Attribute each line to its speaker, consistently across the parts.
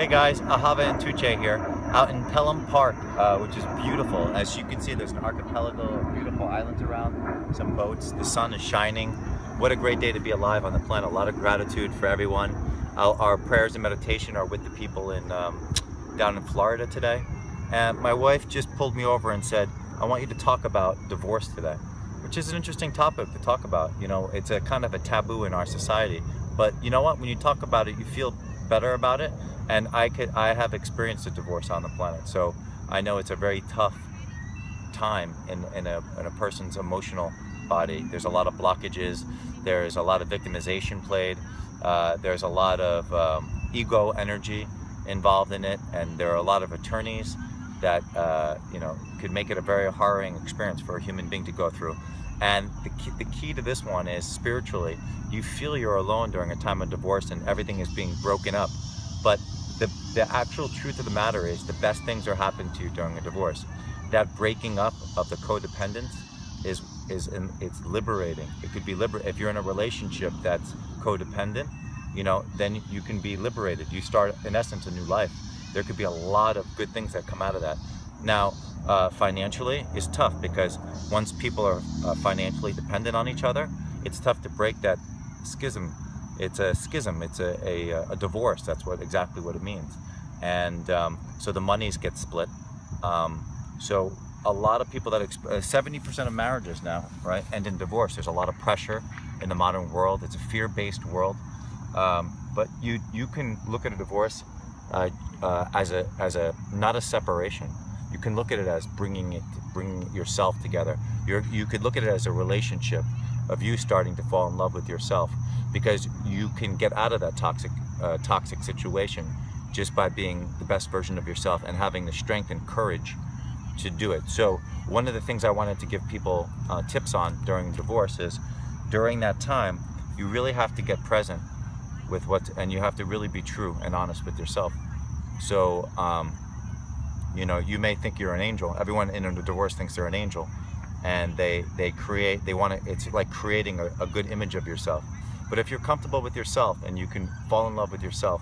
Speaker 1: Hey guys, Ahava and Tuche here, out in Pelham Park, which is beautiful. As you can see, there's an archipelago of beautiful islands around, some boats, the sun is shining. What a great day to be alive on the planet. A lot of gratitude for everyone. Our prayers and meditation are with the people down in Florida today. And my wife just pulled me over and said, I want you to talk about divorce today, which is an interesting topic to talk about. You know, it's a kind of a taboo in our society. But you know what, when you talk about it, you feel better about it. And I have experienced a divorce on the planet, so I know it's a very tough time in a person's emotional body. There's a lot of blockages, there's a lot of victimization played, there's a lot of ego energy involved in it, and there are a lot of attorneys that could make it a very harrowing experience for a human being to go through. And the key to this one is spiritually. You feel you're alone during a time of divorce and everything is being broken up. But the actual truth of the matter is the best things are happening to you during a divorce. That breaking up of the codependence it's liberating. It could be if you're in a relationship that's codependent, then you can be liberated. You start, in essence, a new life. There could be a lot of good things that come out of that. Now, financially is tough because once people are financially dependent on each other, it's tough to break that schism. It's a schism. It's a divorce. That's exactly what it means. And so the monies get split. So a lot of people 70% of marriages now, right, end in divorce. There's a lot of pressure in the modern world. It's a fear-based world. But you can look at a divorce as not a separation. You can look at it as bringing yourself together. You could look at it as a relationship of you starting to fall in love with yourself, because you can get out of that toxic situation just by being the best version of yourself and having the strength and courage to do it. So one of the things I wanted to give people tips on during divorce is, during that time, you really have to get present with and you have to really be true and honest with yourself. So you may think you're an angel. Everyone in a divorce thinks they're an angel, and it's like creating a good image of yourself. But if you're comfortable with yourself and you can fall in love with yourself,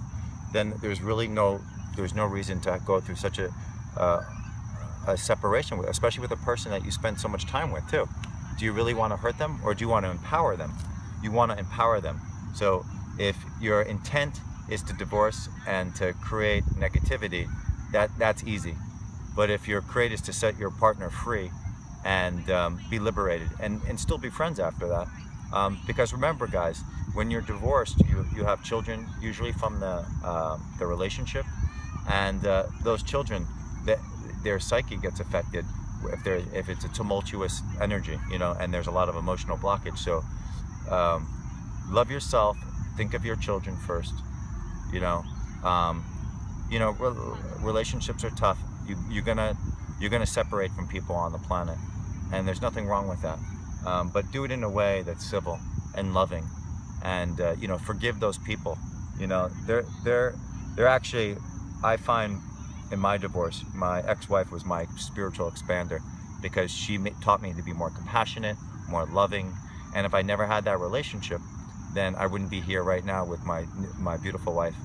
Speaker 1: then there's no reason to go through such a separation, especially with a person that you spend so much time with too. Do you really want to hurt them, or do you want to empower them? You want to empower them. So if your intent is to divorce and to create negativity, that's easy. But if your create is to set your partner free and be liberated and still be friends after that, because remember, guys, when you're divorced, you have children usually from the relationship, and those children, their psyche gets affected if it's a tumultuous energy, and there's a lot of emotional blockage. So love yourself, think of your children first. Relationships are tough. You're gonna separate from people on the planet, and there's nothing wrong with that. But do it in a way that's civil and loving, and forgive those people. They're actually, I find in my divorce, my ex-wife was my spiritual expander, because she taught me to be more compassionate, more loving. And if I never had that relationship, then I wouldn't be here right now with my beautiful wife,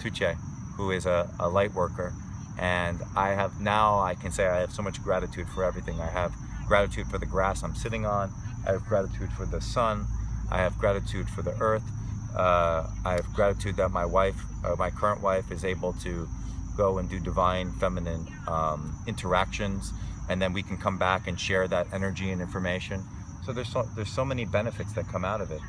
Speaker 1: Tuche, who is a light worker. And I can say I have so much gratitude for everything. I have gratitude for the grass I'm sitting on. I have gratitude for the sun. I have gratitude for the earth. I have gratitude that my current wife, is able to go and do divine feminine interactions, and then we can come back and share that energy and information. So there's so many benefits that come out of it.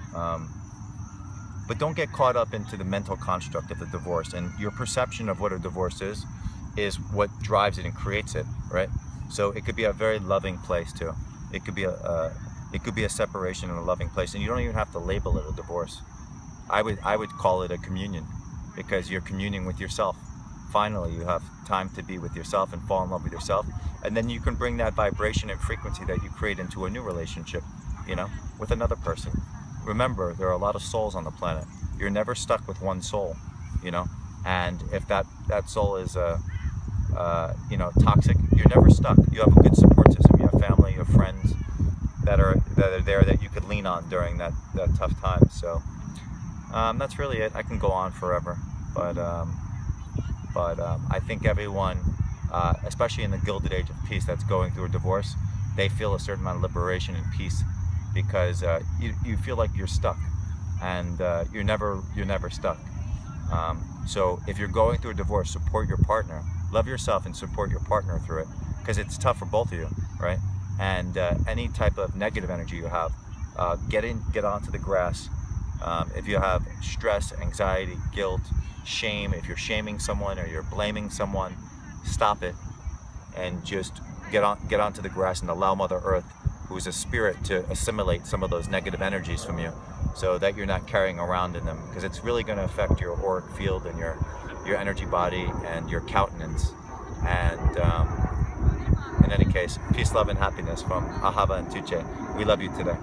Speaker 1: But don't get caught up into the mental construct of the divorce, and your perception of what a divorce is what drives it and creates it, right? So it could be a very loving place too. It could be a separation in a loving place, and you don't even have to label it a divorce. I would call it a communion, because you're communing with yourself. Finally, you have time to be with yourself and fall in love with yourself, and then you can bring that vibration and frequency that you create into a new relationship, with another person. Remember, there are a lot of souls on the planet. You're never stuck with one soul, and if that soul is toxic, you're never stuck. You have a good support system. You have family, you have friends that are there that you could lean on during that tough time. So that's really it. I can go on forever, but But I think everyone, especially in the Gilded Age of Peace, that's going through a divorce, they feel a certain amount of liberation and peace, because you feel like you're stuck, and you're never stuck. So if you're going through a divorce, support your partner, love yourself, and support your partner through it, because it's tough for both of you, right? And any type of negative energy you have, get onto the grass. If you have stress, anxiety, guilt, shame, if you're shaming someone or you're blaming someone, stop it and just get onto the grass and allow Mother Earth, who is a spirit, to assimilate some of those negative energies from you, so that you're not carrying around in them, because it's really going to affect your auric field and your energy body and your countenance. And in any case, peace, love, and happiness from Ahava and Tuche. We love you today.